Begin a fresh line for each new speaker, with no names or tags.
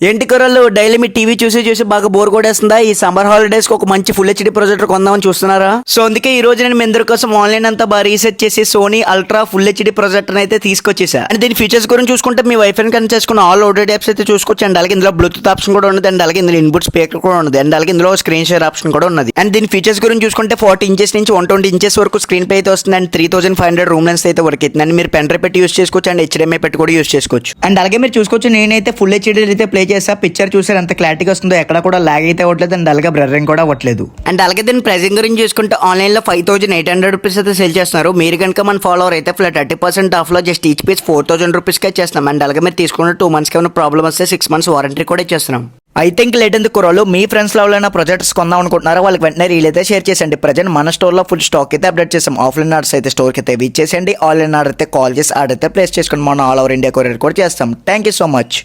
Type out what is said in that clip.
ఏంటి కుర్రాళ్ళు డైలీ మీ టీవీ చూసి చూసి బాగా బోర్ కొట్టేస్తుందా? ఈ సమ్మర్ హాలిడేస్ కి ఒక మంచి ఫుల్ హెచ్డి ప్రొజెక్టర్ కొందామని చూస్తున్నారా? సో అందుకే ఈ రోజు నేను మీ అందరి కోసం ఆన్లైన్ అంతా బాగా రీసెర్చ్ చేసి Sony ultra full HD projector అయితే తీసుకొచ్చేసా. అండ్ దీని ఫీచర్స్ గురించి చూసుకుంటే మీ వైఫై కనెక్ట్ చేసుకున్న ఆల్ ఓడెడ్ యాప్స్ అయితే చూసుకోవచ్చు. అండ్ అలాగే ఇందులో బ్లూటూత్ ఆప్షన్ కూడా ఉన్నది. అండ్ అలాగే ఇందులో ఇన్పుట్ స్పీకర్ కూడా ఉన్నది. అండ్ అలాగే ఇందులో స్క్రీన్ షేర్ ఆప్షన్ కూడా ఉన్నది. అండ్ దీని ఫీచర్స్ గురించి చూసుకుంటే 40 ఇంచెస్ నుంచి 120 ఇంచెస్ వరకు స్క్రీన్ పే అయితే వస్తుంది. అండ్ 3500 రూమ్ లెన్స్ అయితే వర్క్ అవుతుంది. అండ్ మీరు పెన్ డ్రైవ్ పెట్టి యూస్ చేసుకోవచ్చు. అండ్ HDMI పెట్టి కూడా యూస్ చేసుకోవచ్చు. అండ్ అలాగే మీరు చూసుకోవచ్చు నేనైతే ఫుల్ హెచ్డి అయితే ప్లే చేసా. పిక్చర్ చూసారు ఎంత క్లారిటీగా వస్తుందో, ఎక్కడ కూడా లాగ్ అయితే అవ్వట్లేదు. అండ్ అలాగే బ్లర్రింగ్ కూడా అవ్వట్లేదు. అండ్ అలాగే దీని ప్రైసింగ్ గురించి చూసుకుంటే ఆన్లైన్ లో 5800 రూపీస్ అయితే సేల్ చేస్తున్నారు. మీరు కనుక మన ఫాలోవర్ అయితే ఫ్లాట్ 30% ఆఫ్ లో జస్ట్ ఈచ్ పీస్ 4000 రూపీస్ కి చేస్తున్నాం. అండ్ అలాగే మీరు తీసుకున్న 2 months కి ఏమైనా ప్రాబ్లమ్ వస్తే 6 months వారంటీ కూడా ఇచ్చేస్తున్నాం. ఐ థింక్ లేట్ ఎందుకు కుర్రోళ్ళు మీ ఫ్రెండ్స్ లో ఎవరైనా ప్రొజెక్ట్స్ కొందాం అనుకుంటున్నారో వాళ్ళకి వెంటనే రీల్ అయితే షేర్ చేసండి. ప్రజెంట్ మన స్టోర్ లో ఫుల్ స్టాక్ అయితే అప్డేట్ చేసాం. ఆఫ్లైన్ ఆర్డర్స్ అయితే స్టోర్ కి అయితే విచ్ చేసేయండి. ఆన్లైన్ ఆర్డర్ అయితే కాల్ చేసి ఆర్డర్ అయితే ప్లేస్ చేసుకోండి. మనం ఆల్ ఓవర్ ఇండియా కొరియర్ కూడా చేస్తాం. Thank you so much.